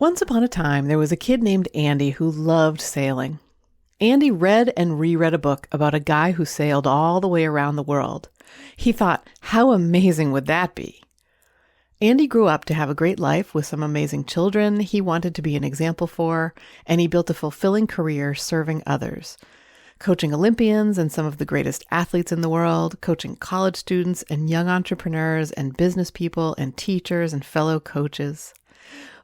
Once upon a time, there was a kid named Andy who loved sailing. Andy read and reread a book about a guy who sailed all the way around the world. He thought, how amazing would that be? Andy grew up to have a great life with some amazing children he wanted to be an example for, and he built a fulfilling career serving others, coaching Olympians and some of the greatest athletes in the world, coaching college students and young entrepreneurs and business people and teachers and fellow coaches.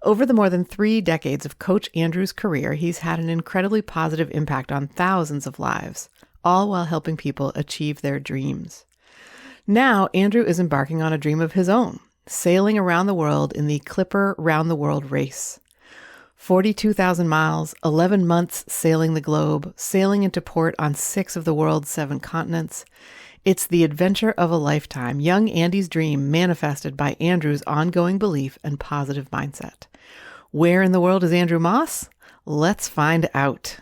Over the more than 3 decades of Coach Andrew's career, he's had an incredibly positive impact on thousands of lives, all while helping people achieve their dreams. Now, Andrew is embarking on a dream of his own, sailing around the world in the Clipper Round the World race. 42,000 miles, 11 months sailing the globe, sailing into port on 6 of the world's 7 continents. It's the adventure of a lifetime, young Andy's dream manifested by Andrew's ongoing belief and positive mindset. Where in the world is Andrew Moss? Let's find out.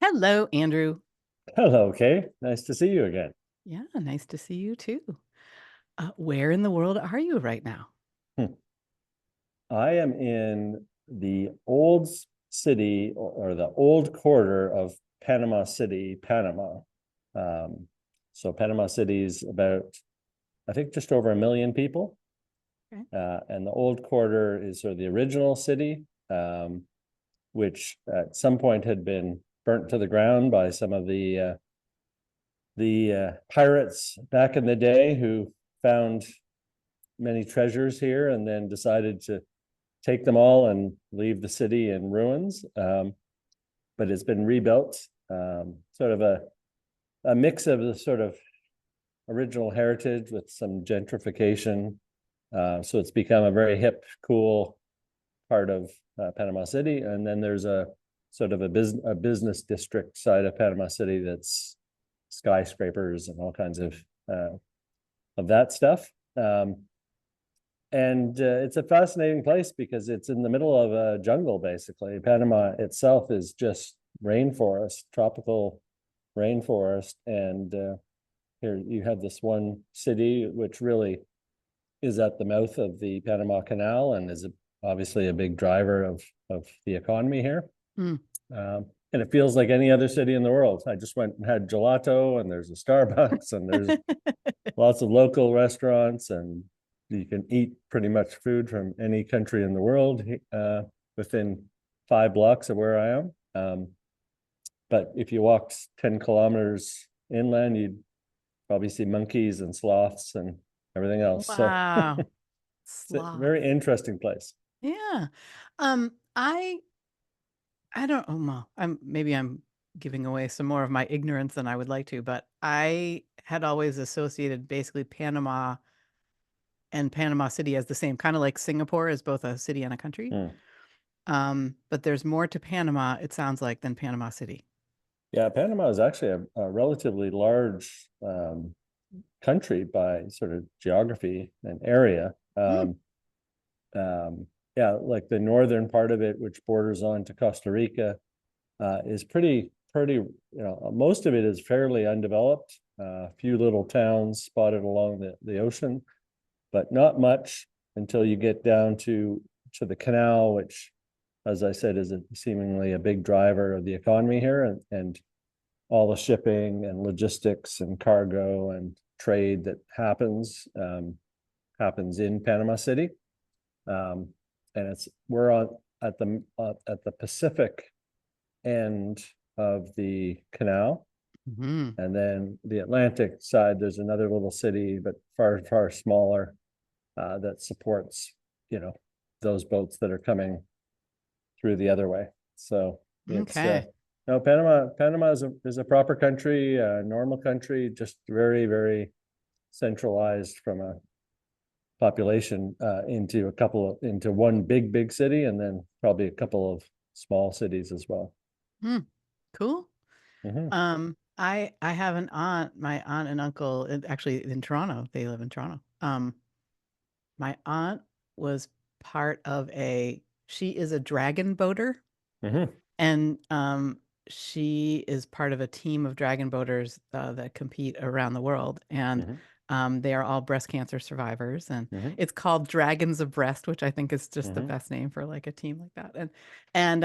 Hello, Andrew. Hello, Kay. Nice to see you again. Yeah, nice to see you too. Where in the world are you right now? I am in the old city or the old quarter of Panama City, Panama. So Panama City is about, I think, just over 1 million people. Okay. And the old quarter is sort of the original city, which at some point had been burnt to the ground by some of the pirates back in the day who found many treasures here and then decided to take them all and leave the city in ruins. But it's been rebuilt, sort of a mix of the sort of original heritage with some gentrification. So it's become a very hip, cool part of Panama City. And then there's a sort of a business district side of Panama City that's skyscrapers and all kinds of that stuff. And it's a fascinating place because it's in the middle of a jungle, basically. Panama itself is just rainforest, tropical rainforest. And here you have this one city, which really is at the mouth of the Panama Canal and is obviously a big driver of the economy here. And it feels like any other city in the world. I just went and had gelato, and there's a Starbucks, and there's lots of local restaurants, and you can eat pretty much food from any country in the world within 5 blocks of where I am. But if you walked 10 kilometers inland, you'd probably see monkeys and sloths and everything else. Wow. So it's a very interesting place. Yeah. I don't know. Maybe I'm giving away some more of my ignorance than I would like to, but I had always associated basically Panama and Panama City as the same, kind of like Singapore is both a city and a country. But there's more to Panama, it sounds like, than Panama City. Yeah, Panama is actually a relatively large country by sort of geography and area. Yeah, like the northern part of it, which borders on to Costa Rica, is pretty, most of it is fairly undeveloped. A few little towns spotted along the ocean, but not much until you get down to the canal, which, as I said, is seemingly a big driver of the economy here, and all the shipping and logistics and cargo and trade that happens in Panama City. And we're at the Pacific end of the canal. And then the Atlantic side, there's another little city, but far, far smaller, that supports, those boats that are coming through the other way. So it's no, Panama is a proper country, a normal country, just very, very centralized from a population into one big city, and then probably a couple of small cities as well. Cool. I have an aunt, my aunt and uncle, actually in Toronto. They live in Toronto. My aunt was part of she is a dragon boater, and she is part of a team of dragon boaters that compete around the world. And They are all breast cancer survivors, and Mhm. it's called Dragons of Breast, which I think is just the Mhm. best name for like a team like that. And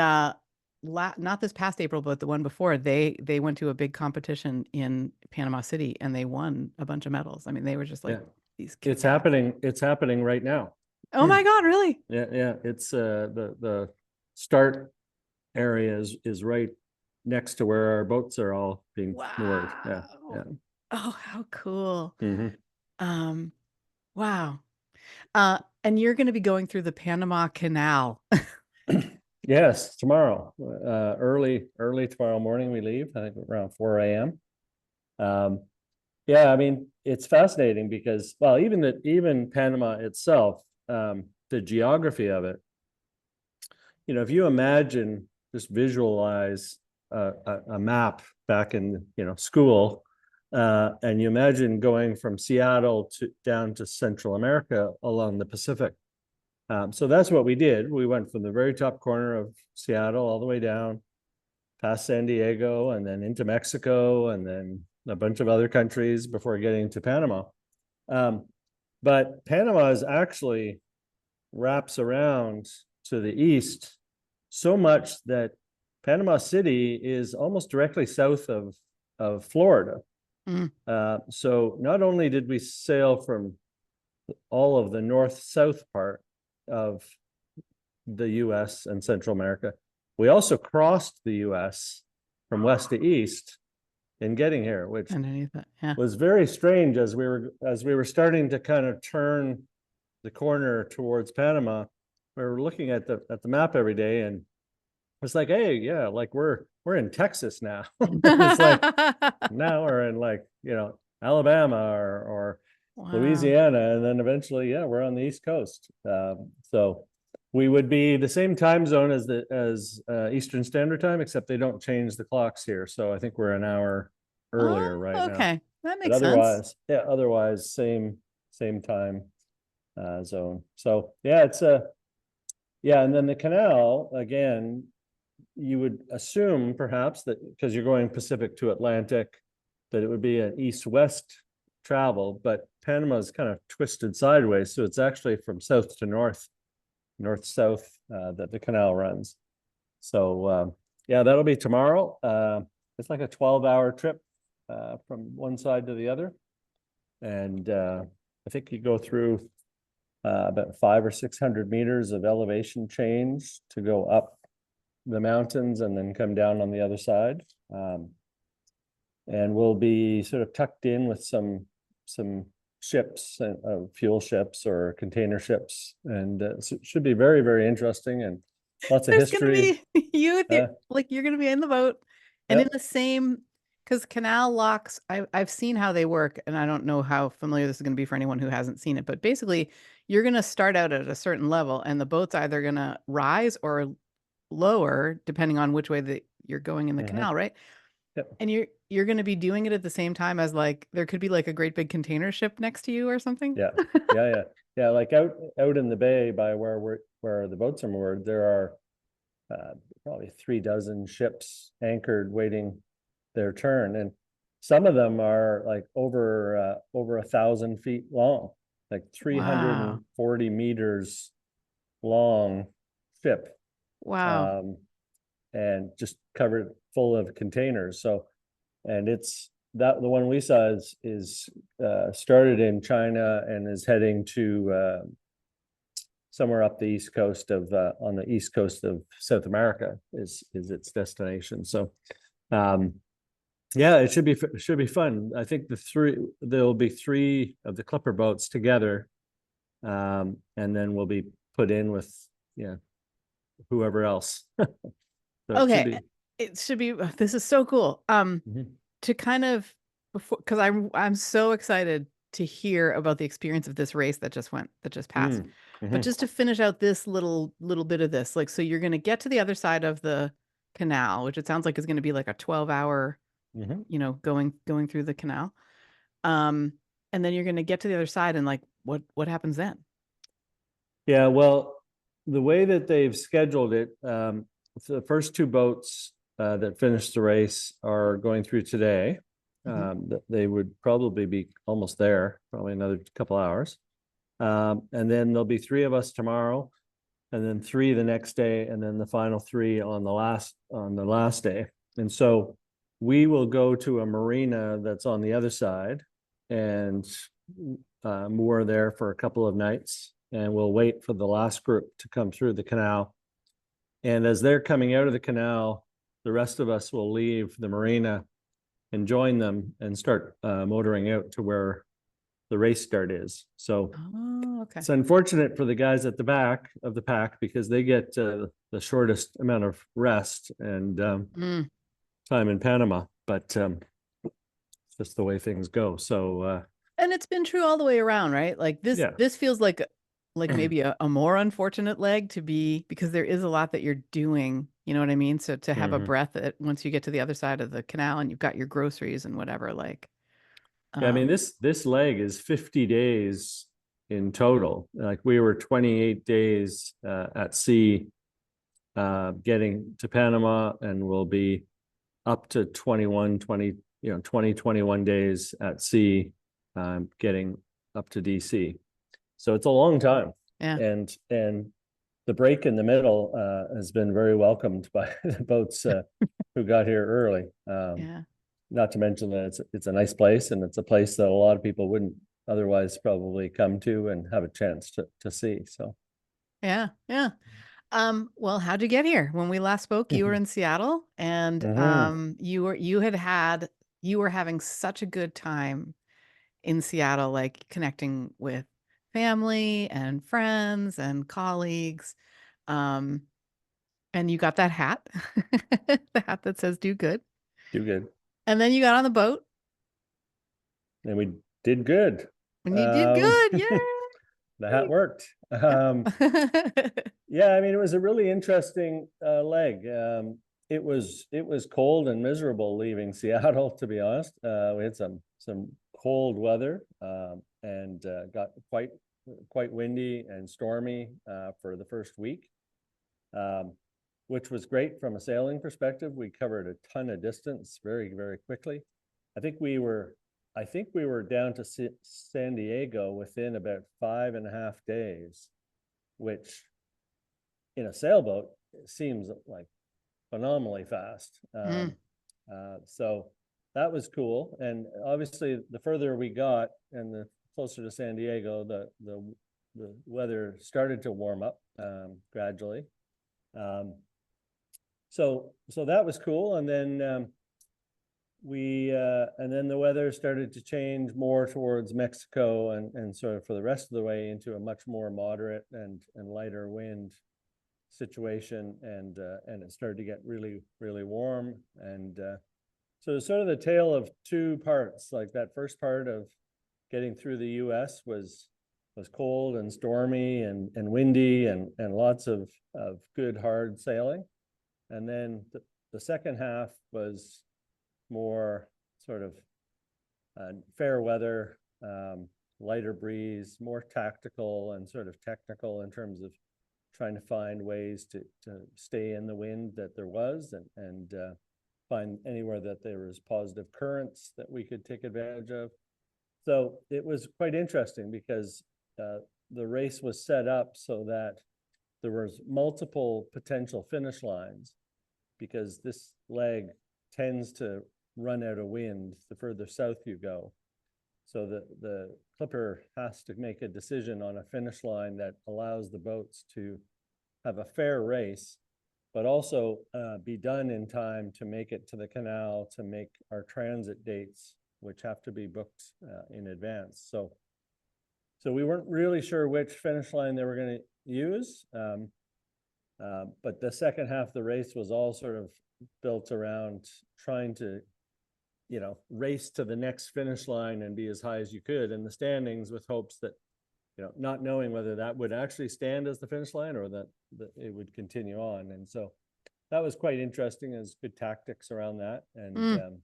not this past April, but the one before, they went to a big competition in Panama City and they won a bunch of medals. I mean, they were just like Yeah, these it's kick-ass. happening. It's happening right now. Oh my God, really? Yeah, yeah. It's the start area is right next to where our boats are all being moored. Yeah, Wow. yeah. Oh, how cool. Mhm. Um, wow. And you're going to be going through the Panama Canal. Yes, tomorrow. Early tomorrow morning we leave. I think around 4 a.m. Yeah, I mean, it's fascinating because, well, even Panama itself, the geography of it, if you imagine, just visualize a map back in, school, and you imagine going from Seattle down to Central America along the Pacific. So that's what we did. We went from the very top corner of Seattle all the way down past San Diego and then into Mexico and then a bunch of other countries before getting to Panama. But Panama is actually wraps around to the east so much that Panama City is almost directly south of Florida. Mm. So not only did we sail from all of the north-south part of the US and Central America, we also crossed the US from west to east in getting here, which Underneath it. Yeah. was very strange as we were starting to kind of turn the corner towards Panama. We were looking at the map every day, and it's like, hey, yeah, like we're in Texas now. It's like now we're in like Alabama or Wow. Louisiana, and then eventually, yeah, we're on the East Coast. So we would be the same time zone as Eastern Standard Time, except they don't change the clocks here. So I think we're an hour earlier Oh, right now. okay. That But makes sense. otherwise, same time zone. So yeah, it's yeah, and then the canal again. You would assume perhaps that because you're going Pacific to Atlantic, that it would be an east-west travel, but Panama is kind of twisted sideways, so it's actually from south to north, north-south that the canal runs. So yeah, that'll be tomorrow. It's like a 12-hour trip from one side to the other, and I think you go through about 500 or 600 meters of elevation change to go up the mountains and then come down on the other side. And we'll be sort of tucked in with some ships, fuel ships or container ships, and so it should be very, very interesting and lots of There's gonna history. be you with your, like you're gonna be in the boat and in Yeah. the same, because canal locks, I've seen how they work, and I don't know how familiar this is gonna be for anyone who hasn't seen it, but basically you're gonna start out at a certain level and the boat's either gonna rise or lower depending on which way that you're going in the Mhm. canal, right? Yep. And you're gonna be doing it at the same time as like there could be like a great big container ship next to you or something. Yeah. Yeah. Like out in the bay by where the boats are moored, there are probably 3 dozen ships anchored waiting their turn, and some of them are like over 1,000 feet long, like Wow. 340 meters long ship, Wow. um, and just covered full of containers. So, and it's that the one we saw is started in China and is heading to somewhere up the east coast of on the east coast of South America is its destination. So yeah, it should be fun. I think there'll be 3 of the Clipper boats together, and then we'll be put in with whoever else. So it should Okay. be. It should be, this is so cool. Mhm. To kind of, before, because I'm so excited to hear about the experience of this race that just passed. But Mhm. just to finish out this little bit of this, like, so you're going to get to the other side of the canal, which it sounds like is going to be like a 12-hour, Mhm. going through the canal. Um, and then you're going to get to the other side, and like, what happens then? Yeah, well, the way that they've scheduled it, the first 2 boats that finished the race are going through today, They would probably be almost there, probably another couple hours. And then there'll be 3 of us tomorrow, and then 3 the next day, and then the final 3 on the last day. And so we will go to a marina that's on the other side and moor there for a couple of nights, and we'll wait for the last group to come through the canal. And as they're coming out of the canal, the rest of us will leave the marina and join them and start motoring out to where the race start is. So Okay. it's unfortunate for the guys at the back of the pack because they get the shortest amount of rest and time in Panama, but it's just the way things go. So and it's been true all the way around, right? Like this feels like maybe a more unfortunate leg to be, because there is a lot that you're doing, you know what I mean? So to have a breath once you get to the other side of the canal and you've got your groceries and whatever, like. Yeah, I mean, this leg is 50 days in total. Like we were 28 days at sea getting to Panama, and we'll be up to 21 days at sea getting up to DC. So it's a long time. Yeah. And the break in the middle has been very welcomed by the boats who got here early. Yeah. Not to mention that it's a nice place, and it's a place that a lot of people wouldn't otherwise probably come to and have a chance to see. So yeah. Well, how'd you get here? When we last spoke, you were in Seattle, and you were having such a good time in Seattle, like connecting with family and friends and colleagues. And you got that hat, the hat that says "Do Good." do good. And then you got on the boat. And we did good. And you did good. Yeah. The hat worked. Yeah, I mean, it was a really interesting leg. It was cold and miserable leaving Seattle, to be honest. We had some cold weather and got quite windy and stormy for the first week, which was great from a sailing perspective. We covered a ton of distance very, very quickly. I think we were down to San Diego within about 5.5 days, which in a sailboat seems like phenomenally fast. So that was cool. And obviously the further we got and the closer to San Diego, the weather started to warm up gradually. So that was cool. And then and then the weather started to change more towards Mexico and sort of for the rest of the way into a much more moderate and lighter wind situation, and it started to get really, really warm. And so sort of the tale of 2 parts. Like that first part of getting through the US was cold and stormy and windy and lots of good hard sailing. And then the second half was more sort of fair weather, lighter breeze, more tactical and sort of technical in terms of trying to find ways to stay in the wind that there was, and find anywhere that there was positive currents that we could take advantage of. So it was quite interesting because the race was set up so that there was multiple potential finish lines, because this leg tends to run out of wind the further south you go. So the clipper has to make a decision on a finish line that allows the boats to have a fair race, but also be done in time to make it to the canal to make our transit dates, which have to be booked in advance. So we weren't really sure which finish line they were going to use, but the second half of the race was all sort of built around trying to race to the next finish line and be as high as you could in the standings, with hopes that, not knowing whether that would actually stand as the finish line or that it would continue on. And so that was quite interesting. There's good tactics around that. And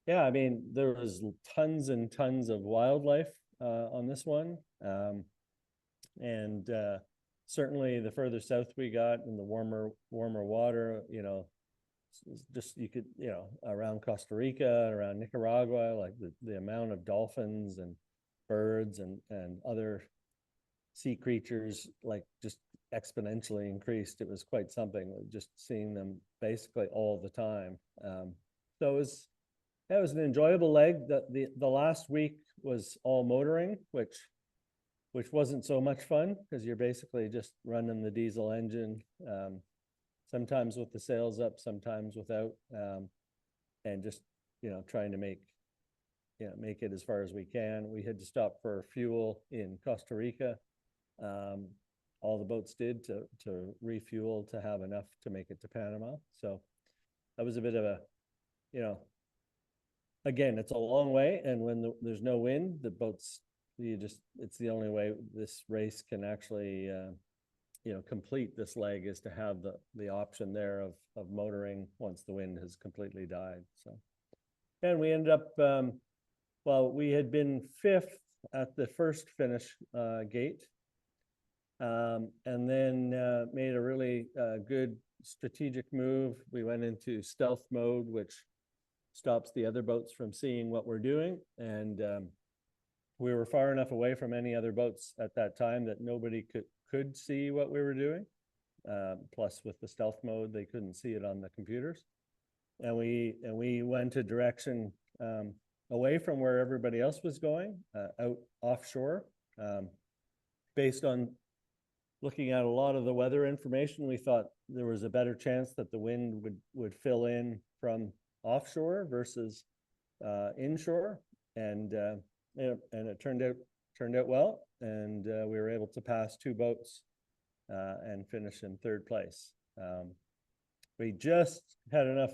yeah, I mean, there was tons and tons of wildlife on this one. And certainly the further south we got in the warmer water, just, you could, around Costa Rica, around Nicaragua, like the amount of dolphins and birds and other sea creatures, like, just exponentially increased. It was quite something, just seeing them basically all the time. So it was an enjoyable leg. The last week was all motoring, which wasn't so much fun, because you're basically just running the diesel engine, sometimes with the sails up, sometimes without, and just, trying to make it as far as we can. We had to stop for fuel in Costa Rica. All the boats did to refuel, to have enough to make it to Panama. So that was a bit of a, again, it's a long way, and when there's no wind, the boats, it's the only way this race can actually complete this leg, is to have the option there of motoring once the wind has completely died. So, and we ended up, we had been 5th at the first finish gate, and then made a really good strategic move. We went into stealth mode, which stops the other boats from seeing what we're doing, and we were far enough away from any other boats at that time that nobody could see what we were doing. Plus, with the stealth mode, they couldn't see it on the computers. And we went a direction away from where everybody else was going, out offshore. Based on looking at a lot of the weather information, we thought there was a better chance that the wind would fill in from offshore versus inshore, and it turned out well, and we were able to pass 2 boats and finish in 3rd place. We just had enough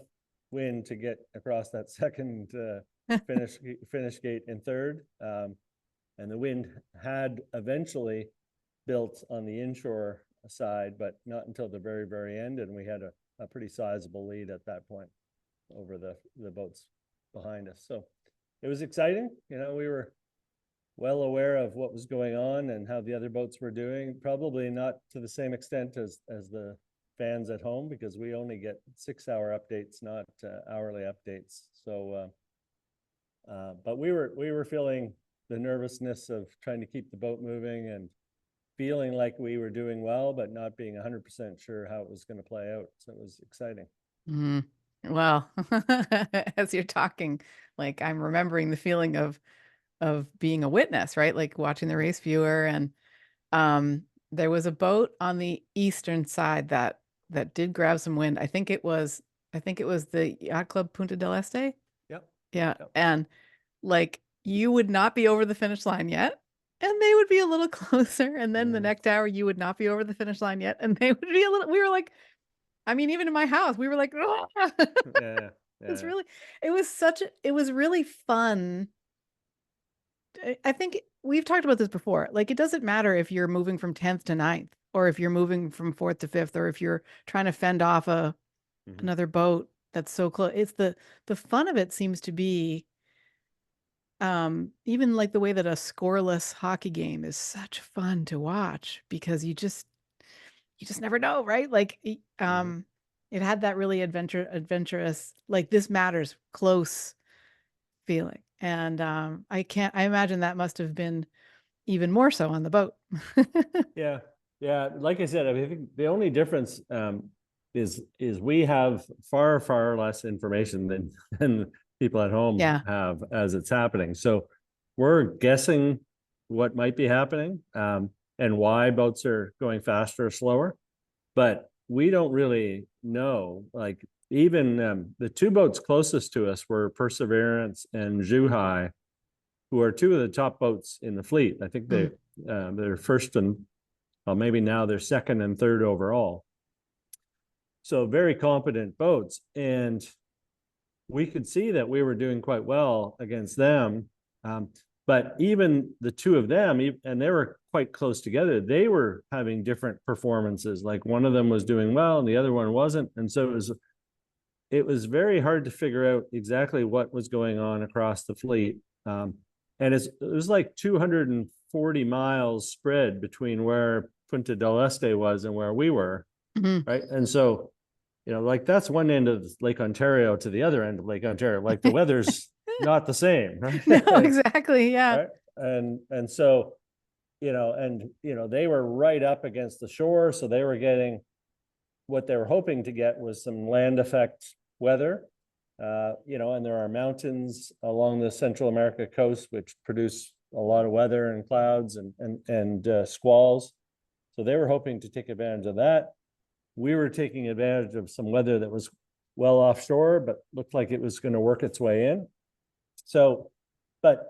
wind to get across that second finish gate in 3rd, and the wind had eventually built on the inshore side, but not until the very, very end, and we had a pretty sizable lead at that point over the boats behind us. So it was exciting. We were well aware of what was going on and how the other boats were doing, probably not to the same extent as the fans at home, because we only get 6-hour updates, not hourly updates. So but we were feeling the nervousness of trying to keep the boat moving, and feeling like we were doing well, but not being 100% sure how it was going to play out. So it was exciting. Mm. Well, as you're talking, like, I'm remembering the feeling of being a witness, right? Like watching the race viewer, and there was a boat on the eastern side that did grab some wind. I think it was the Yacht Club Punta del Este. Yep. Yeah. Yep. And like, you would not be over the finish line yet, and they would be a little closer. And then the next hour, you would not be over the finish line yet, and they would be a little. We were like, I mean, even in my house, we were like, Yeah. It's really, it was really fun. I think we've talked about this before. Like, it doesn't matter if you're moving from 10th to 9th, or if you're moving from 4th to 5th, or if you're trying to fend off another boat that's so close. It's the fun of it seems to be, even like the way that a scoreless hockey game is such fun to watch, because you just never know, right? Like, it had that really adventurous, like, this matters, close feeling. And I imagine that must have been even more so on the boat. Yeah. Like I said, I think the only difference is we have far less information than people at home have as it's happening. So we're guessing what might be happening, and why boats are going faster or slower, but we don't really know. Like, even the 2 boats closest to us were Perseverance and Zhuhai, who are 2 of the top boats in the fleet. I think they're first and, well, maybe now they're 2nd and 3rd overall. So very competent boats, and we could see that we were doing quite well against them. But even the 2 of them, and they were quite close together, they were having different performances. Like, one of them was doing well and the other one wasn't. And so it was very hard to figure out exactly what was going on across the fleet. And it was like 240 miles spread between where Punta del Este was and where we were. Right. And so like that's one end of Lake Ontario to the other end of Lake Ontario. Like the weather's not the same, right? No, exactly. Yeah. Right. And so, they were right up against the shore. So they were getting what they were hoping to get was some land effect weather. And there are mountains along the Central America coast which produce a lot of weather and clouds and squalls. So they were hoping to take advantage of that. We were taking advantage of some weather that was well offshore, but looked like it was going to work its way in. So, but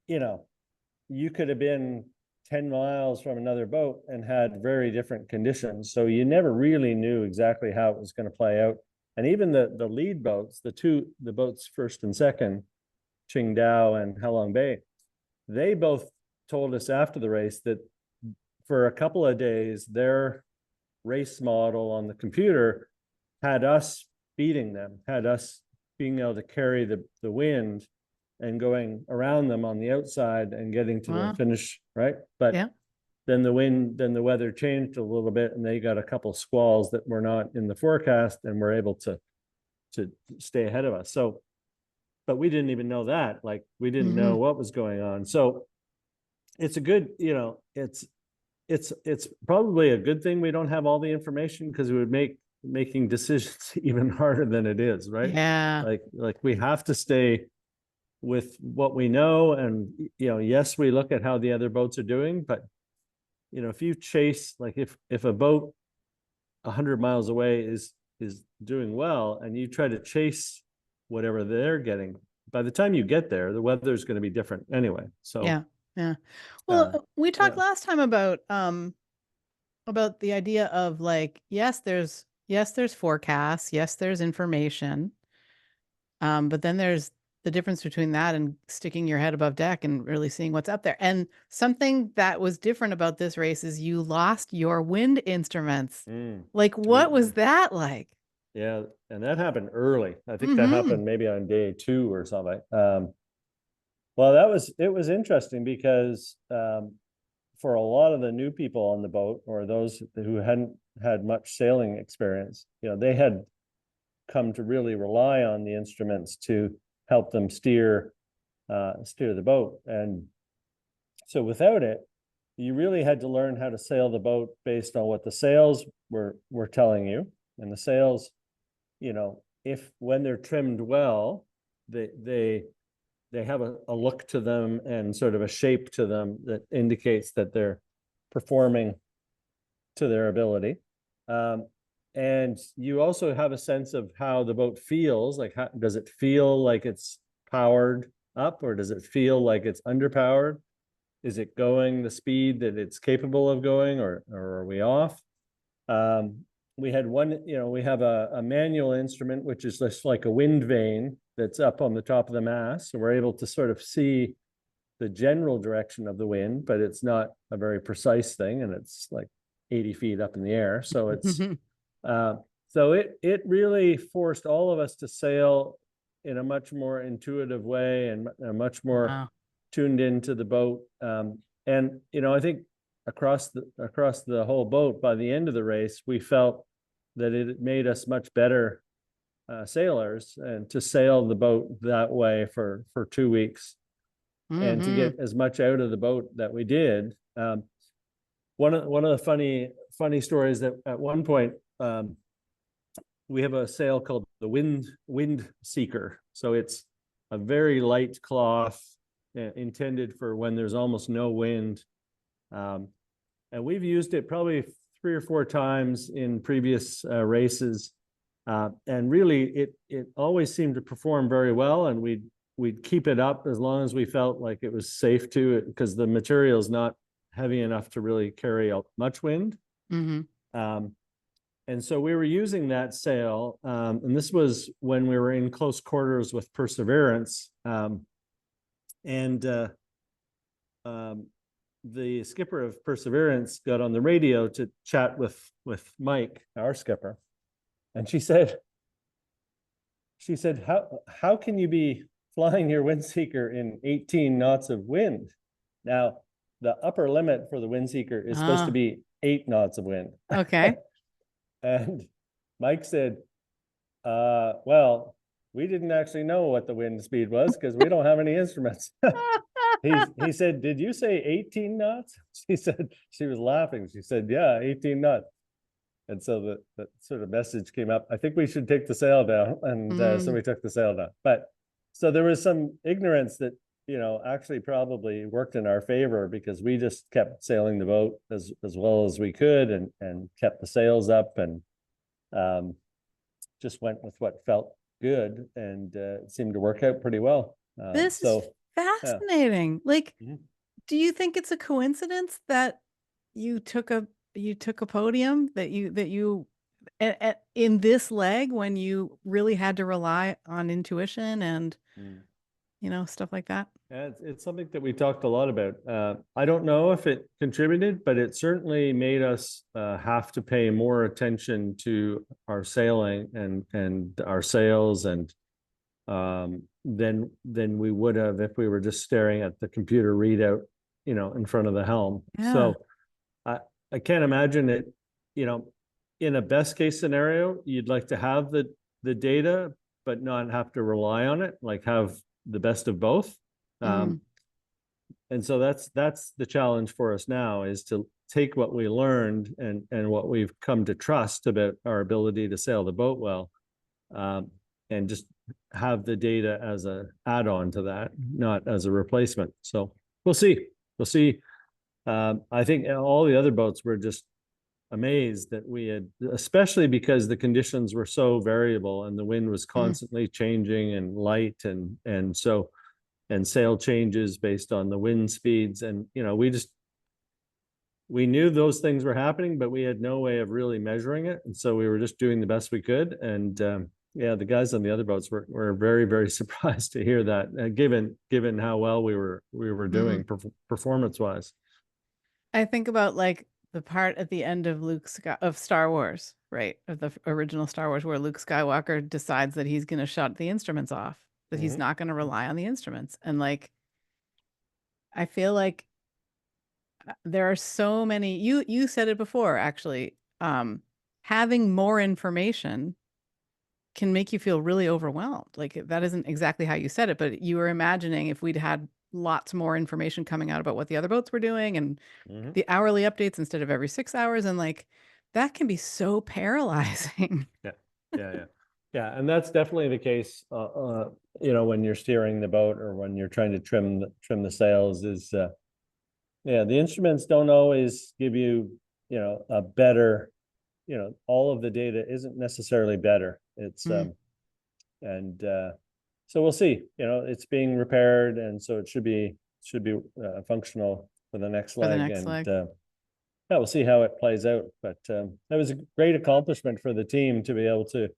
you could have been 10 miles from another boat and had very different conditions. So you never really knew exactly how it was going to play out. And even the lead boats, the boats first and second, Qingdao and Halong Bay, they both told us after the race that for a couple of days, their race model on the computer had us beating them, had us being able to carry the wind and going around them on the outside and getting to the finish, right? But then the weather changed a little bit and they got a couple of squalls that were not in the forecast and were able to stay ahead of us. So, but we didn't even know that, like we didn't know what was going on. So it's a good, it's probably a good thing we don't have all the information, because it would make making decisions even harder than it is, right? Yeah. Like we have to stay with what we know, and yes, we look at how the other boats are doing, but if you chase, like if a boat 100 miles away is doing well and you try to chase whatever they're getting, by the time you get there, the weather is going to be different anyway. So yeah. Well, we talked last time about the idea of like, yes, there's forecasts, yes, there's information, but then there's the difference between that and sticking your head above deck and really seeing what's up there. And something that was different about this race is you lost your wind instruments. Like, what was that like? Yeah, and that happened early. I think that happened maybe on day 2 or something. Well, it was interesting because for a lot of the new people on the boat, or those who hadn't had much sailing experience, they had come to really rely on the instruments to help them steer the boat. And so without it, you really had to learn how to sail the boat based on what the sails were telling you. And the sails, if when they're trimmed well, they have a look to them and sort of a shape to them that indicates that they're performing to their ability. And you also have a sense of how the boat feels. Like, does it feel like it's powered up, or does it feel like it's underpowered? Is it going the speed that it's capable of going, or are we off? We had we have a manual instrument, which is just like a wind vane that's up on the top of the mast. So we're able to sort of see the general direction of the wind, but it's not a very precise thing. And it's like 80 feet up in the air. So it's, so it really forced all of us to sail in a much more intuitive way and a much more tuned into the boat. And I think across the whole boat, by the end of the race, we felt that it made us much better sailors, and to sail the boat that way for 2 weeks and to get as much out of the boat that we did. One of the funny stories that at one point, we have a sail called the wind seeker. So it's a very light cloth intended for when there's almost no wind. And we've used it probably 3 or 4 times in previous races. And really it always seemed to perform very well, and we'd keep it up as long as we felt like it was safe to, because the material is not heavy enough to really carry out much wind. And so we were using that sail, and this was when we were in close quarters with Perseverance. The skipper of Perseverance got on the radio to chat with Mike, our skipper. And she said, how can you be flying your Windseeker in 18 knots of wind? Now, the upper limit for the Windseeker is supposed to be 8 knots of wind. Okay. And Mike said, Well, we didn't actually know what the wind speed was because we don't have any instruments. He said, "Did you say 18 knots?" She said, she was laughing. She said, "Yeah, 18 knots." And so the sort of message came up, I think we should take the sail down. And so we took the sail down. But so there was some ignorance that, actually probably worked in our favor because we just kept sailing the boat as well as we could and kept the sails up and just went with what felt good and it seemed to work out pretty well. This is fascinating. Yeah. Like, do you think it's a coincidence that you took a podium that you in this leg when you really had to rely on intuition and stuff like that? Yeah, it's something that we talked a lot about. I don't know if it contributed, but it certainly made us have to pay more attention to our sailing and our sails and than we would have if we were just staring at the computer readout, in front of the helm. Yeah. So I can't imagine it, in a best case scenario, you'd like to have the data, but not have to rely on it, like have the best of both. And so that's the challenge for us now, is to take what we learned and what we've come to trust about our ability to sail the boat well, and just have the data as a add-on to that, not as a replacement. So we'll see. I think all the other boats were just amazed that we had, especially because the conditions were so variable and the wind was constantly changing and light and sail changes based on the wind speeds. And, we knew those things were happening, but we had no way of really measuring it. And so we were just doing the best we could. And the guys on the other boats were very, very surprised to hear that, given how well we were doing performance wise. I think about like the part at the end of Star Wars, right? Of the original Star Wars, where Luke Skywalker decides that he's going to shut the instruments off, that he's not going to rely on the instruments. And like, I feel like there are so many, you said it before, actually, having more information can make you feel really overwhelmed. Like, that isn't exactly how you said it, but you were imagining if we'd had lots more information coming out about what the other boats were doing and the hourly updates instead of every 6 hours. And like, that can be so paralyzing. Yeah. And that's definitely the case, when you're steering the boat or when you're trying to trim the sails is, the instruments don't always give you, a better, all of the data isn't necessarily better. It's, so we'll see, it's being repaired. And so it should be functional for the next leg. We'll see how it plays out. But that was a great accomplishment for the team to be able to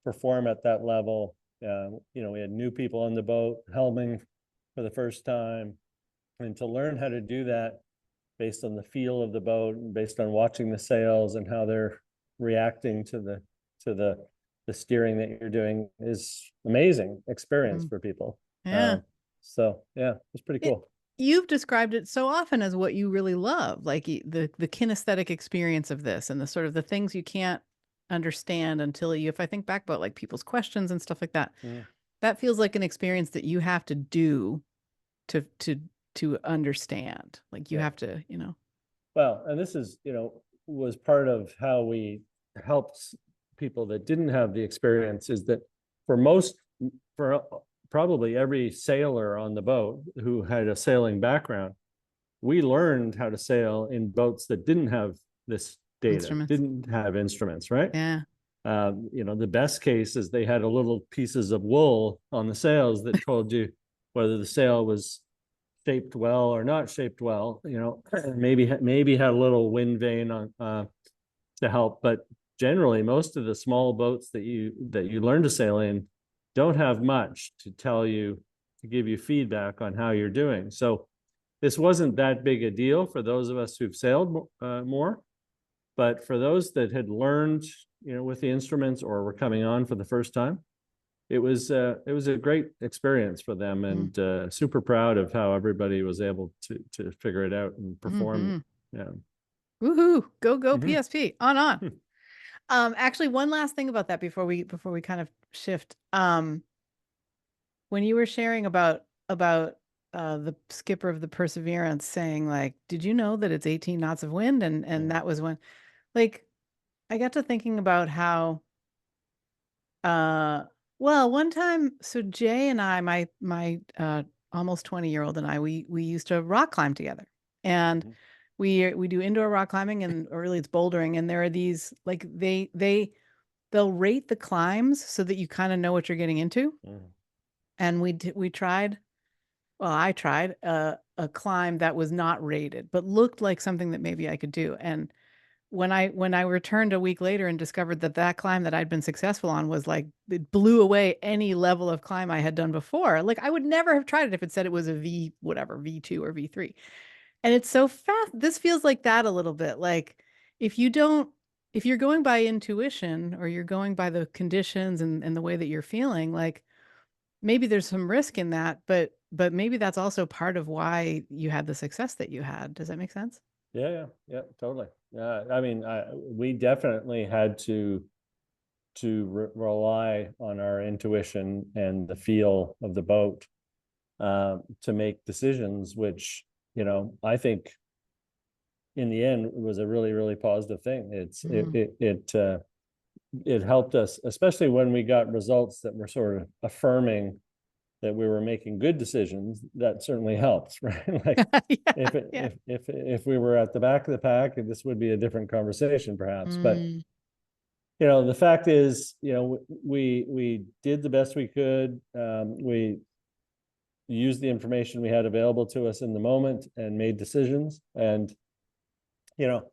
perform at that level. We had new people on the boat helming for the first time, and to learn how to do that based on the feel of the boat and based on watching the sails and how they're reacting to the steering that you're doing is amazing experience for people. So it's pretty cool. You've described it so often as what you really love, like the kinesthetic experience of this and the sort of the things you can't understand until if I think back about like people's questions and stuff like that, that feels like an experience that you have to do to understand. Like you have to, Well, and this is, was part of how we helped people that didn't have the experience, is that for probably every sailor on the boat who had a sailing background, we learned how to sail in boats that didn't have this data, didn't have instruments, right? Yeah. The best case is they had a little pieces of wool on the sails that told you whether the sail was shaped well or not shaped well, maybe had a little wind vane on to help. But generally, most of the small boats that you learn to sail in don't have much to tell you, to give you feedback on how you're doing. So this wasn't that big a deal for those of us who've sailed more, but for those that had learned, with the instruments or were coming on for the first time, it was a great experience for them, and super proud of how everybody was able to figure it out and perform. Yeah. Woohoo! Go PSP on. Actually, one last thing about that before we kind of shift. When you were sharing about the skipper of the Perseverance saying like, did you know that it's 18 knots of wind? And that was when, like, I got to thinking about how, uh, well, one time, so Jay and I, my almost 20-year-old and I, we used to rock climb together, and Mhm. we do indoor rock climbing, and or really it's bouldering, and there are these like they'll rate the climbs so that you kind of know what you're getting into. Mhm. And we tried, well, I tried a climb that was not rated, but looked like something that maybe I could do. And when I returned a week later and discovered that that climb that I'd been successful on was like it blew away any level of climb I had done before. Like I would never have tried it if it said it was a V whatever, V2 or V3. And it's so fast. This feels like that a little bit. Like if you don't if you're going by intuition or you're going by the conditions and the way that you're feeling, like maybe there's some risk in that, but maybe that's also part of why you had the success that you had. Does that make sense? Yeah, totally. Yeah, I mean, we definitely had to rely on our intuition and the feel of the boat to make decisions, which, I think in the end it was a really, really positive thing. Mm. It helped us, especially when we got results that were sort of affirming that we were making good decisions. That certainly helps, right? Like Yeah, if it, yeah. if we were at the back of the pack, this would be a different conversation perhaps. But Mm, the fact is, we did the best we could. We used the information we had available to us in the moment and made decisions. And you know,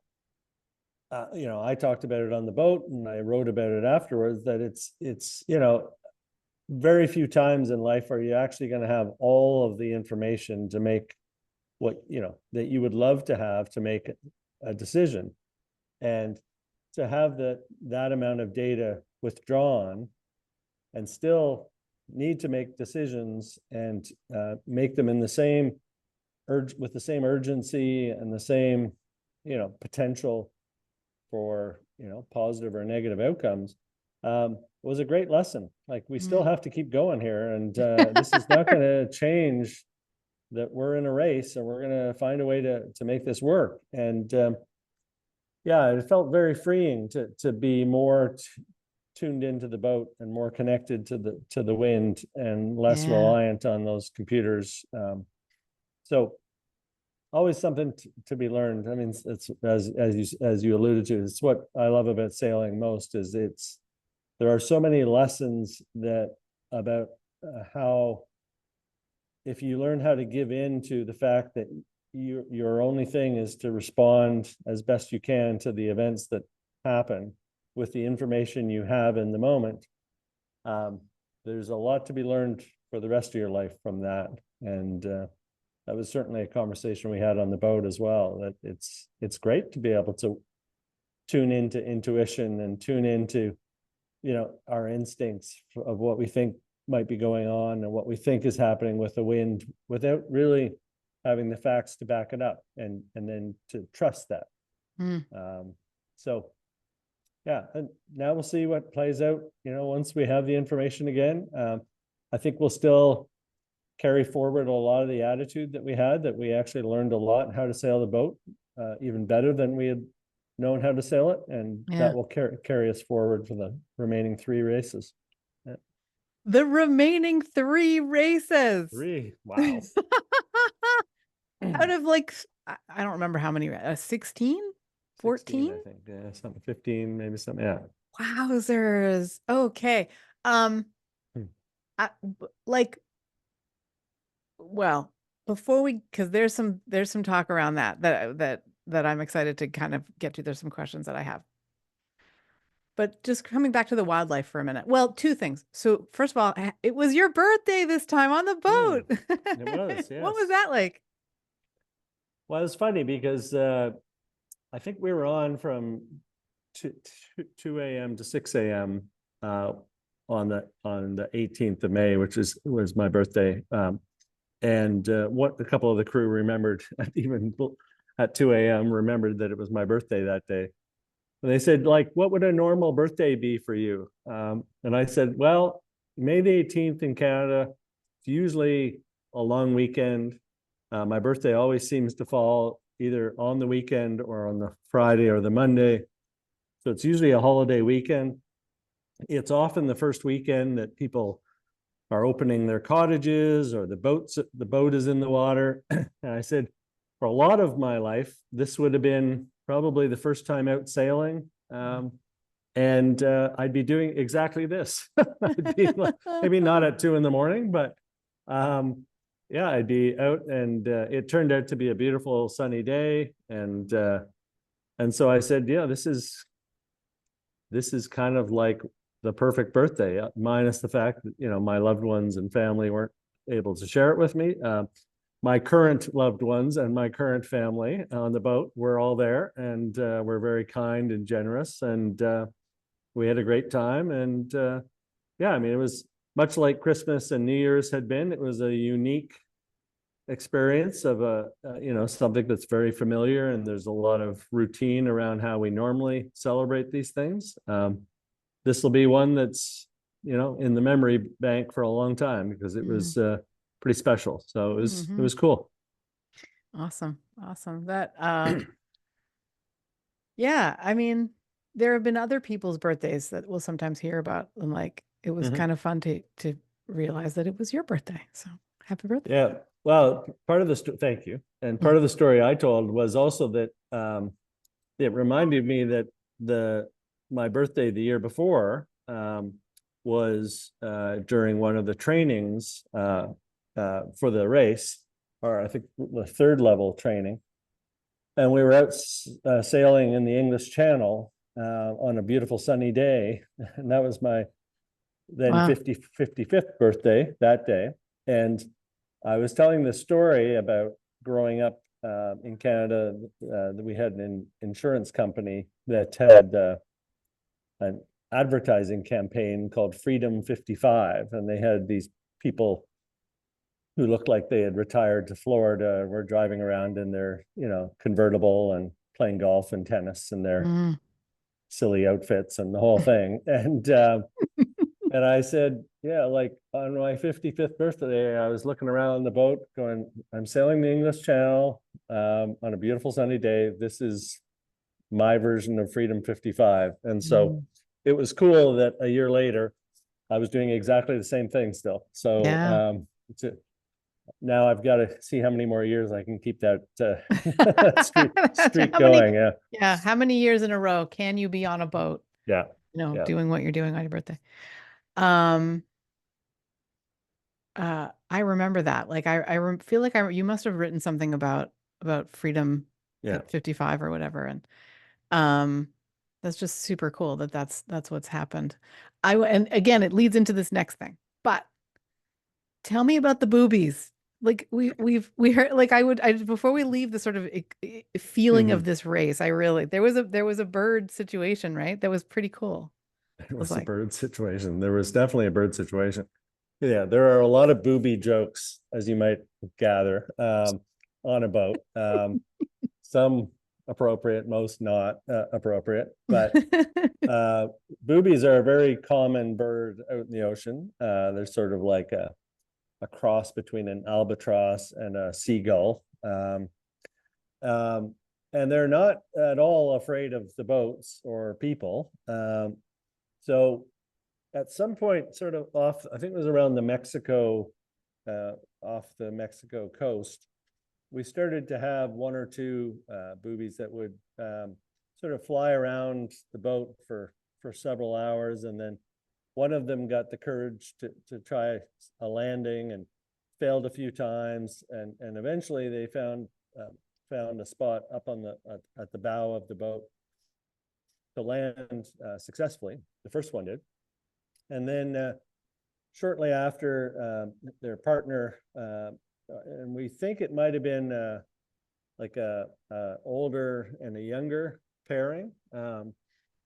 I talked about it on the boat, and I wrote about it afterwards. That it's very few times in life are you actually going to have all of the information to make what that you would love to have to make a decision. And to have that amount of data withdrawn and still need to make decisions and make them in the same with the same urgency and the same potential for positive or negative outcomes was a great lesson. Like we still mm. have to keep going here, and this is not going to change that we're in a race and we're going to find a way to make this work. And yeah, it felt very freeing to be more tuned into the boat and more connected to the wind and less Yeah. reliant on those computers. So always something to be learned. I mean, it's as you alluded to, it's what I love about sailing most is there are so many lessons that about how if you learn how to give in to the fact that your only thing is to respond as best you can to the events that happen with the information you have in the moment, there's a lot to be learned for the rest of your life from that. And that was certainly a conversation we had on the boat as well, that it's great to be able to tune into intuition and tune into our instincts of what we think might be going on and what we think is happening with the wind without really having the facts to back it up, and then to trust that. Mm. So yeah, and now we'll see what plays out once we have the information again. I think we'll still carry forward a lot of the attitude that we had, that we actually learned a lot how to sail the boat, even better than we had known how to sail it, and Yeah. that will carry us forward for the remaining 3 races. Yeah. The remaining 3 races. Wow. Out of like, I don't remember how many, 16, 16, 14? I think. Yeah, something 15, maybe something. Yeah. Wowzers. Okay. Um, Hmm. like, well, before we, because there's some talk around that I'm excited to kind of get to. There's some questions that I have. But just coming back to the wildlife for a minute. Well, two things. So first of all, it was your birthday this time on the Hmm. boat. It was, What was yes. that like? Well, it's funny because I think we were on from 2 a.m. to 6 a.m. uh, on the 18th of May, which was my birthday. And what a couple of the crew remembered, even at 2 a.m., remembered that it was my birthday that day. they said, like, what would a normal birthday be for you? And I said, well, May the 18th in Canada, it's usually a long weekend. My birthday always seems to fall either on the weekend or on the Friday or the Monday. So it's usually a holiday weekend. It's often the first weekend that people are opening their cottages or the boat is in the water. And I said, for a lot of my life, this would have been probably the first time out sailing. And I'd be doing exactly this. I'd be maybe not at 2 a.m, but yeah, I'd be out, and it turned out to be a beautiful sunny day. And so I said, yeah, this is kind of like the perfect birthday, minus the fact that, my loved ones and family weren't able to share it with me. My current loved ones and my current family on the boat were all there, and were very kind and generous, and we had a great time. And yeah, I mean, it was much like Christmas and New Year's had been. It was a unique experience of something that's very familiar, and there's a lot of routine around how we normally celebrate these things. This will be one that's in the memory bank for a long time, because it was pretty special. So it was cool. Awesome. That yeah, I mean, there have been other people's birthdays that we'll sometimes hear about, and like it was kind of fun to realize that it was your birthday. So happy birthday. Yeah. Well, part of the thank you. And part of the story I told was also that it reminded me that my birthday the year before was during one of the trainings for the race, or I think the 3rd level training. And we were out sailing in the English Channel on a beautiful sunny day. And that was my then 55th birthday that day. And I was telling the story about growing up in Canada, that we had an insurance company that had an advertising campaign called Freedom 55. And they had these people who looked like they had retired to Florida, were driving around in their, convertible and playing golf and tennis in their silly outfits and the whole thing. And and I said, yeah, like on my 55th birthday, I was looking around the boat going, I'm sailing the English Channel on a beautiful sunny day. This is my version of Freedom 55. And so it was cool that a year later, I was doing exactly the same thing still. So now I've got to see how many more years I can keep that streak going. Yeah. How many years in a row can you be on a boat? Yeah. Doing what you're doing on your birthday. I remember that. Like I feel like you must have written something about freedom at 55 or whatever, and that's just super cool that's what's happened. And again, it leads into this next thing. But tell me about the boobies. Like we heard, like I before we leave the sort of feeling of this race, there was a bird situation, right? That was pretty cool. There was a bird situation. There was definitely a bird situation. Yeah, there are a lot of booby jokes, as you might gather, on a boat. Some appropriate, most not appropriate. But boobies are a very common bird out in the ocean. They're sort of like a cross between an albatross and a seagull. And they're not at all afraid of the boats or people. So at some point, sort of off, I think it was around the off the Mexico coast, we started to have 1 or 2 boobies that would sort of fly around the boat for several hours. And then one of them got the courage to try a landing and failed a few times. And eventually they found a spot up on at the bow of the boat to land successfly. The first one did. And then shortly after, their partner, and we think it might have been like a older and a younger pairing,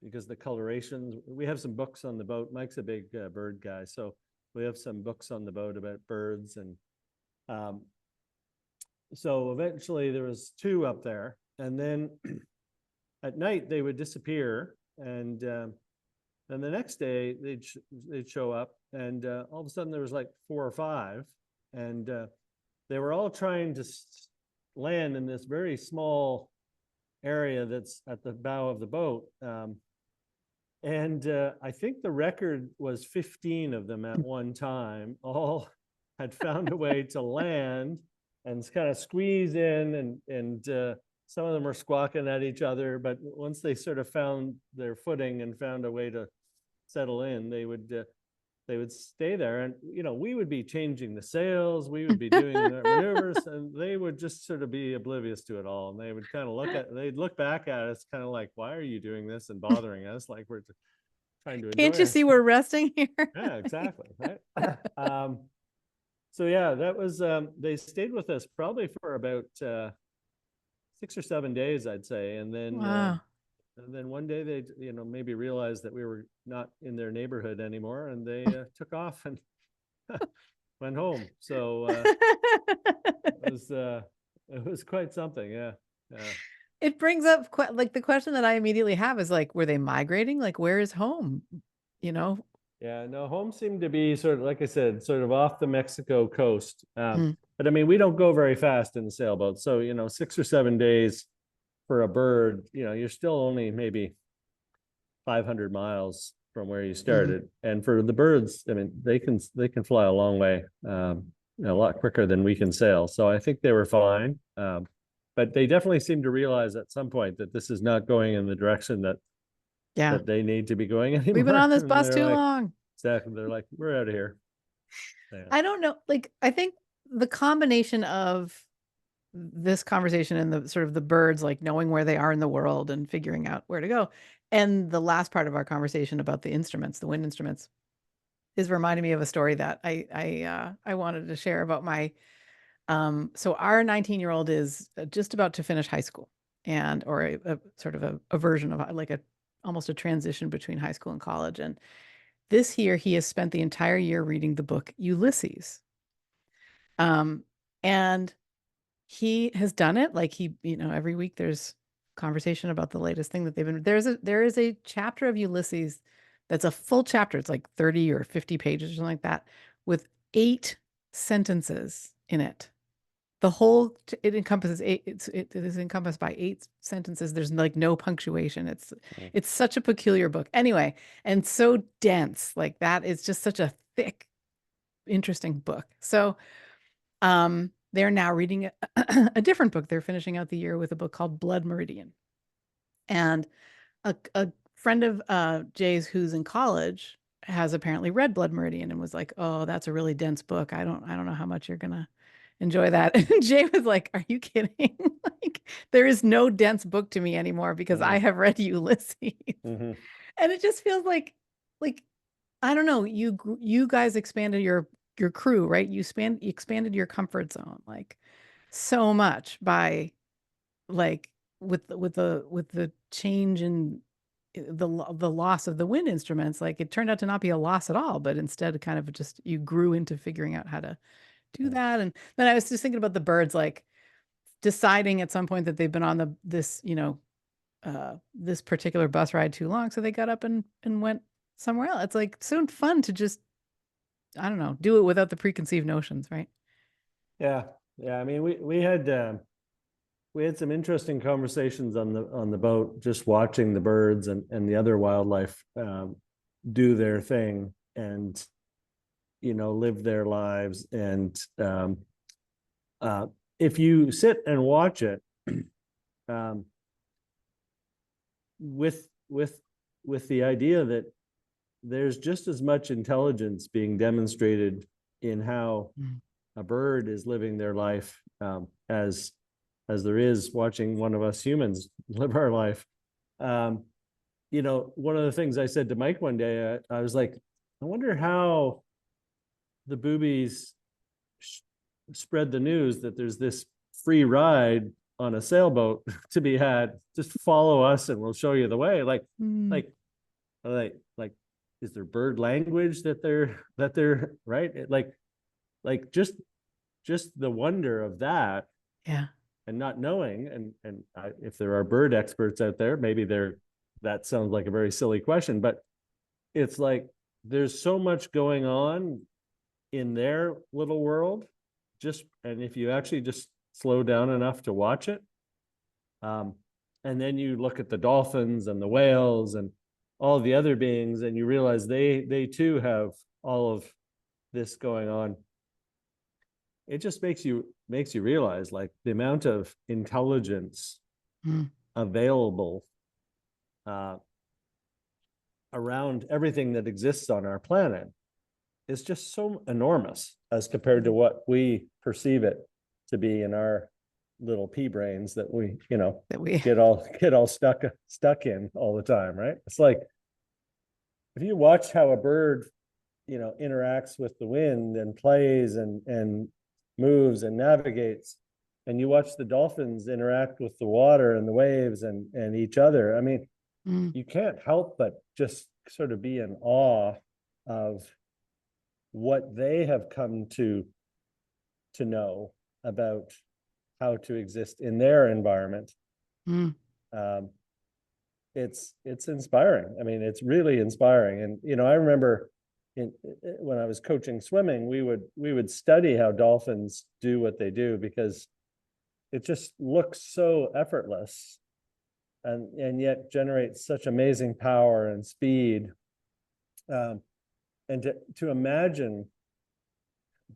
because the colorations, we have some books on the boat. Mike's a big bird guy, so we have some books on the boat about birds. And so eventually there was 2 up there, and then at night they would disappear, and then the next day they'd show up, and all of a sudden there was like 4 or 5, and they were all trying to land in this very small area that's at the bow of the boat. And I think the record was 15 of them at one time, all had found a way to land and kind of squeeze in, and some of them were squawking at each other, but once they sort of found their footing and found a way to settle in, they would stay there. And we would be changing the sails, we would be doing the maneuvers, and they would just sort of be oblivious to it all. And they would kind of they'd look back at us kind of like, why are you doing this and bothering us? Like we're trying to enjoy Can't you see we're resting here? Yeah, exactly. Right. So yeah, that was they stayed with us probably for about 6 or 7 days, I'd say. And then Wow. and then one day they maybe realized that we were not in their neighborhood anymore, and they took off and went home. So it was quite something. Yeah. It brings up like the question that I immediately have is like, were they migrating? Like, where is home? Yeah, no, home seemed to be sort of, like I said, sort of off the Mexico coast. Mm. But I mean, we don't go very fast in the sailboat. So, 6 or 7 days for a bird, you're still only maybe 500 miles from where you started. And for the birds, I mean, they can fly a long way, a lot quicker than we can sail. So I think they were fine. But they definitely seem to realize at some point that this is not going in the direction that they need to be going anymore. We've been on this bus too long. Exactly. They're like, we're out of here. Yeah. I don't know. Like, I think the combination of this conversation and the sort of the birds, like knowing where they are in the world and figuring out where to go, and the last part of our conversation about the instruments, the wind instruments, is reminding me of a story that I wanted to share about my. So our 19-year-old is just about to finish high school, or a sort of a version of like almost a transition between high school and college. And this year he has spent the entire year reading the book Ulysses. And he has done it like every week there's conversation about the latest thing that they've been. There is a chapter of Ulysses that's a full chapter. It's like 30 or 50 pages or something like that, with 8 sentences in it. The whole, it encompasses 8. It is encompassed by 8 sentences. There's like no punctuation. It's such a peculiar book. Anyway, and so dense. Like that is just such a thick, interesting book. So, they're now reading a different book. They're finishing out the year with a book called Blood Meridian. And a friend of Jay's who's in college has apparently read Blood Meridian and was like, "Oh, that's a really dense book. I don't know how much you're gonna enjoy that." And Jay was like, "Are you kidding? Like, there is no dense book to me anymore because I have read Ulysses." And it just feels like I don't know, you guys expanded your crew, right? You expanded your comfort zone like so much by like with the change in the loss of the wind instruments. Like it turned out to not be a loss at all, but instead kind of just you grew into figuring out how to do that. And then I was just thinking about the birds, like deciding at some point that they've been on this particular bus ride too long, so they got up and went somewhere else. It's like so fun to just, I don't know, do it without the preconceived notions, right? Yeah. I mean, we had some interesting conversations on the boat, just watching the birds and the other wildlife do their thing and live their lives. And if you sit and watch it with the idea that there's just as much intelligence being demonstrated in how a bird is living their life as there is watching one of us humans live our life. One of the things I said to Mike one day, I was like, I wonder how the boobies spread the news that there's this free ride on a sailboat to be had. Just follow us and we'll show you the way. Like, is there bird language that they're right? Like just the wonder of that. Yeah. not knowing, if there are bird experts out there, maybe that sounds like a very silly question, but it's like there's so much going on in their little world, and if you actually just slow down enough to watch it, and then you look at the dolphins and the whales and all the other beings, and you realize they too have all of this going on. It just makes you realize like the amount of intelligence available around everything that exists on our planet is just so enormous as compared to what we perceive it to be in our little pea brains that we get all stuck in all the time, right? It's like if you watch how a bird interacts with the wind and plays and moves and navigates, and you watch the dolphins interact with the water and the waves and each other, I mean, you can't help but just sort of be in awe of what they have come to know about how to exist in their environment. It's inspiring. I mean, it's really inspiring. And I remember when I was coaching swimming, we would study how dolphins do what they do, because it just looks so effortless and yet generates such amazing power and speed. And to imagine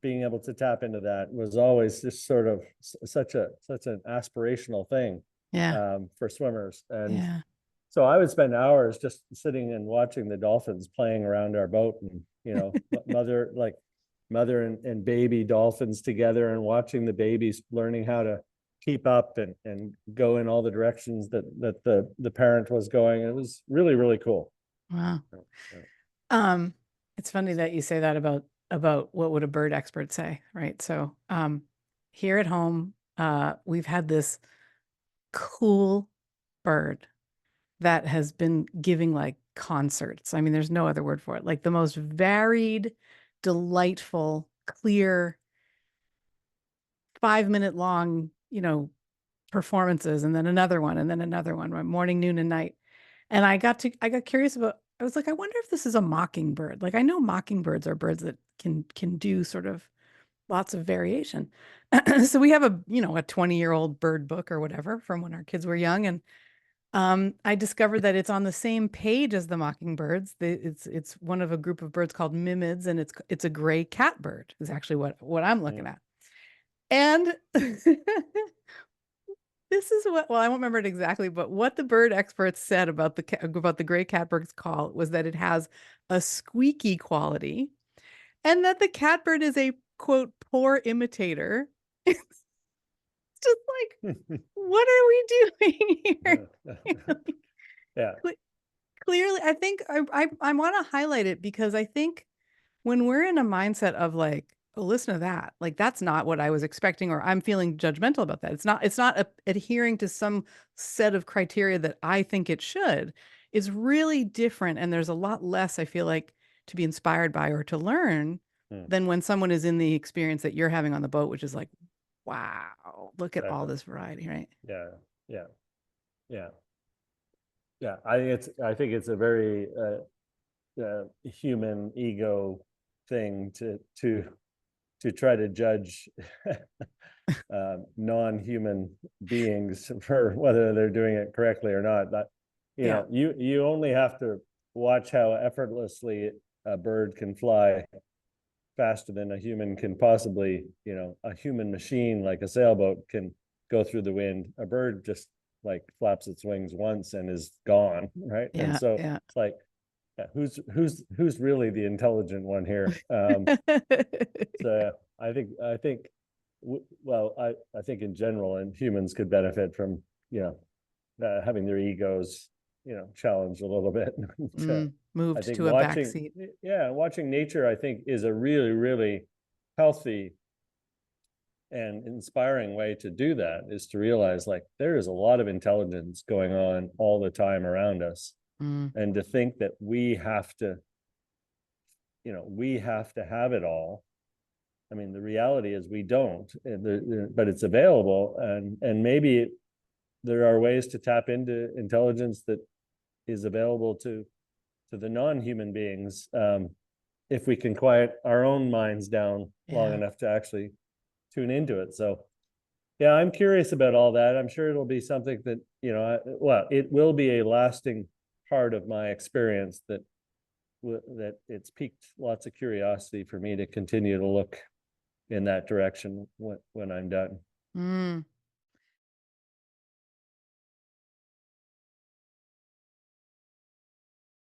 being able to tap into that was always just sort of such an aspirational thing for swimmers. And so I would spend hours just sitting and watching the dolphins playing around our boat, and mother and baby dolphins together, and watching the babies learning how to keep up and go in all the directions that the parent was going. It was really, really cool. Wow. It's funny that you say that about what would a bird expert say, right? So here at home, we've had this cool bird that has been giving like concerts. I mean, there's no other word for it. Like the most varied, delightful, clear, 5-minute long, performances, and then another one, and then another one, right? Morning, noon, and night. And I got curious about, I was like, I wonder if this is a mockingbird. Like I know mockingbirds are birds that can do sort of lots of variation. So we have a 20-year-old bird book or whatever from when our kids were young. And I discovered that it's on the same page as the mockingbirds. It's one of a group of birds called mimids, and it's a gray catbird is actually what I'm looking at. And this is well, I won't remember it exactly, but what the bird experts said about the gray catbird's call was that it has a squeaky quality, and that the catbird is a quote poor imitator. It's just like, what are we doing here? Yeah. Clearly, I think I want to highlight it because I think when we're in a mindset of like, oh, listen to that, like that's not what I was expecting, or I'm feeling judgmental about that. It's not adhering to some set of criteria that I think it should. It's really different, and there's a lot less, I feel like, to be inspired by or to learn than when someone is in the experience that you're having on the boat, which is like, wow, look at all this variety, right? Yeah. I think it's a very human ego thing to try to judge non-human beings for whether they're doing it correctly or not. But you only have to watch how effortlessly a bird can fly faster than a human can possibly, a human machine like a sailboat can go through the wind. A bird just like flaps its wings once and is gone, right? And so it's like, who's really the intelligent one here? So I think in general, and humans could benefit from having their egos challenged a little bit. Moved to a backseat. Watching nature, I think, is a really, really healthy and inspiring way to do that, is to realize like there is a lot of intelligence going on all the time around us. And to think that we have to have it all I mean, the reality is we don't, but it's available, and maybe there are ways to tap into intelligence that is available to the non-human beings, if we can quiet our own minds down long Yeah. enough to actually tune into it. So yeah, I'm curious about all that. I'm sure it'll be something that, well, it will be a lasting part of my experience that it's piqued lots of curiosity for me to continue to look in that direction when I'm done.